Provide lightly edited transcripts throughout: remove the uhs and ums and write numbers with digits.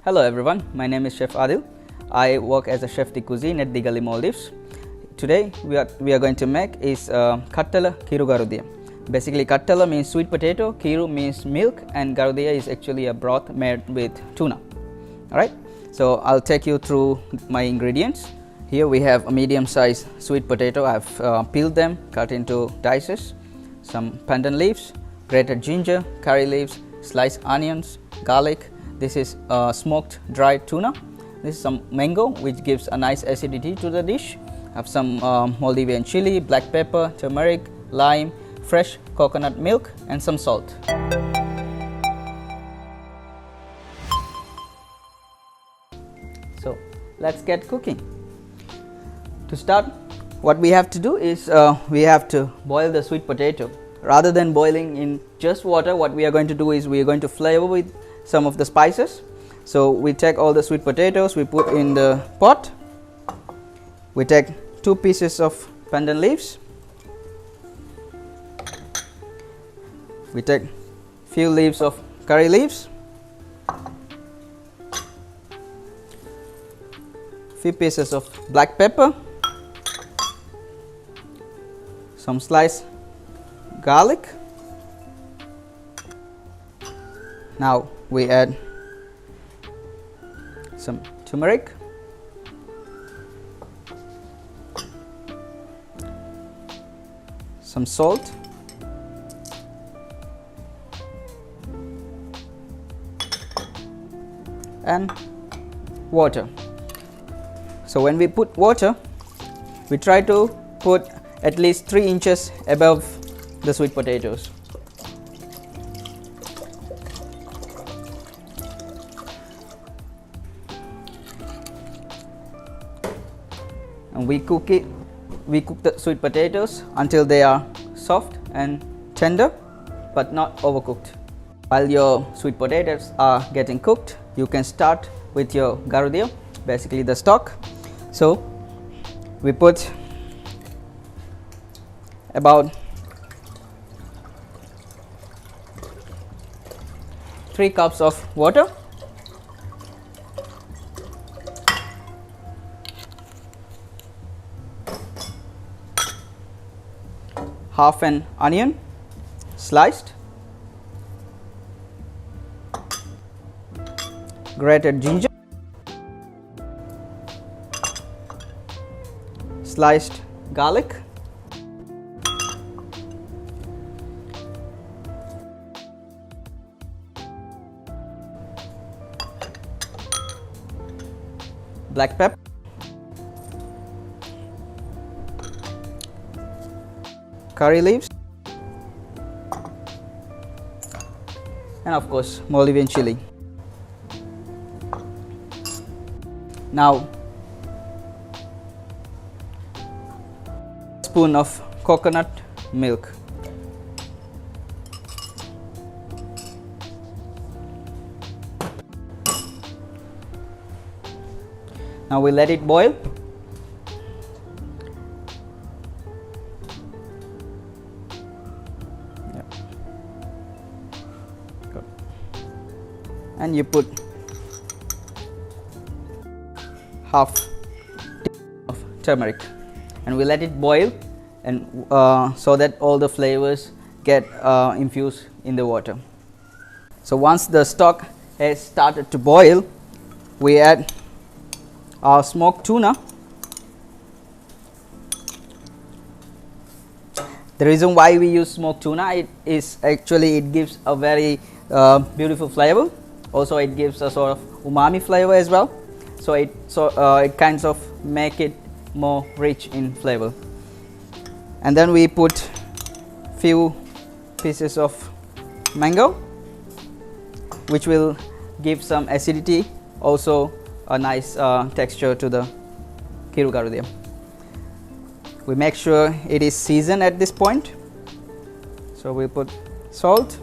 Hello everyone, my name is Chef Adil. I work as a chef de cuisine at Dhigali, Maldives. Today we are going to make is Kahtala Kiru Garudiya. Basically, Kahtala means sweet potato, Kiru means milk, and Garudiya is actually a broth made with tuna. Alright, so I'll take you through my ingredients. Here we have a medium sized sweet potato. I've peeled them, cut into dices, some pandan leaves, grated ginger, curry leaves, sliced onions, garlic. This is smoked dried tuna. This is some mango, which gives a nice acidity to the dish. I have some Maldivian chili, black pepper, turmeric, lime, fresh coconut milk, and some salt. So let's get cooking. To start, what we have to do is we have to boil the sweet potato. Rather than boiling in just water, what we are going to do is we are going to flavor with some of the spices. So we take all the sweet potatoes, we put in the pot. We take 2 pieces of pandan leaves. We take few leaves of curry leaves, few pieces of black pepper, some sliced garlic. Now we add some turmeric, some salt, and water. So when we put water, we try to put at least 3 inches above the sweet potatoes. And we cook the sweet potatoes until they are soft and tender, but not overcooked. While your sweet potatoes are getting cooked, you can start with your garudhiya, basically the stock. So we put about 3 cups of water, half an onion sliced, grated ginger, sliced garlic, black pepper, curry leaves, and of course Maldivian chili. Now spoon of coconut milk. Now we let it boil. And you put half teaspoon of turmeric, and we let it boil, and so that all the flavors get infused in the water. So once the stock has started to boil, we add our smoked tuna. The reason why we use smoked tuna, it gives a very beautiful flavor. Also, it gives a sort of umami flavor as well. So it kinds of make it more rich in flavor. And then we put few pieces of mango, which will give some acidity, also a nice texture to the Kiru Garudiya. We make sure it is seasoned at this point. So we put salt,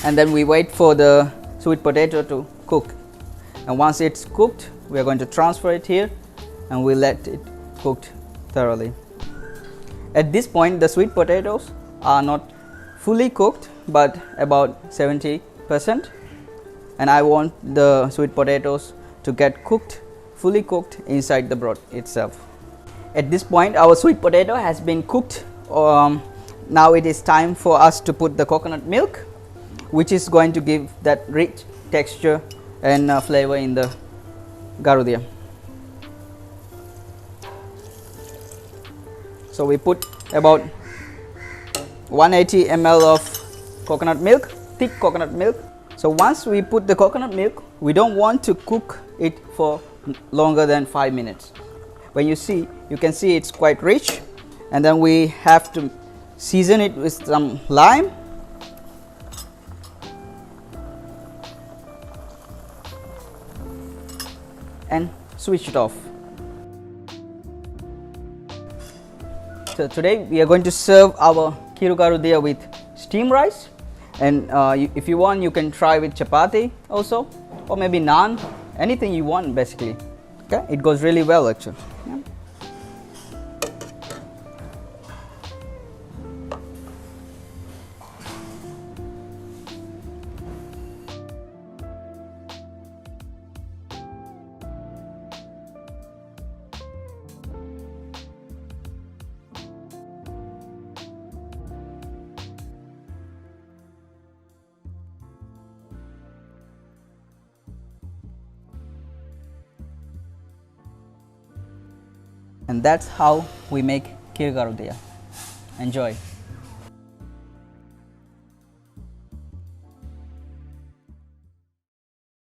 and then we wait for the sweet potato to cook. And once it's cooked, we are going to transfer it here, and we let it cooked thoroughly. At this point, the sweet potatoes are not fully cooked, but about 70 percent, and I want the sweet potatoes to get cooked, fully cooked inside the broth itself. At this point our sweet potato has been cooked. Now it is time for us to put the coconut milk, which is going to give that rich texture and flavor in the garudhiya. So we put about 180 ml of coconut milk, thick coconut milk. So once we put the coconut milk, we don't want to cook it for longer than 5 minutes. When you can see it's quite rich, and then we have to season it with some lime, and switch it off. So today we are going to serve our Kiru Garudiya with steamed rice, and if you want you can try with chapati also, or maybe naan, anything you want basically. Okay, it goes really well actually. Yeah. And that's how we make Kiru Garudiya. Enjoy.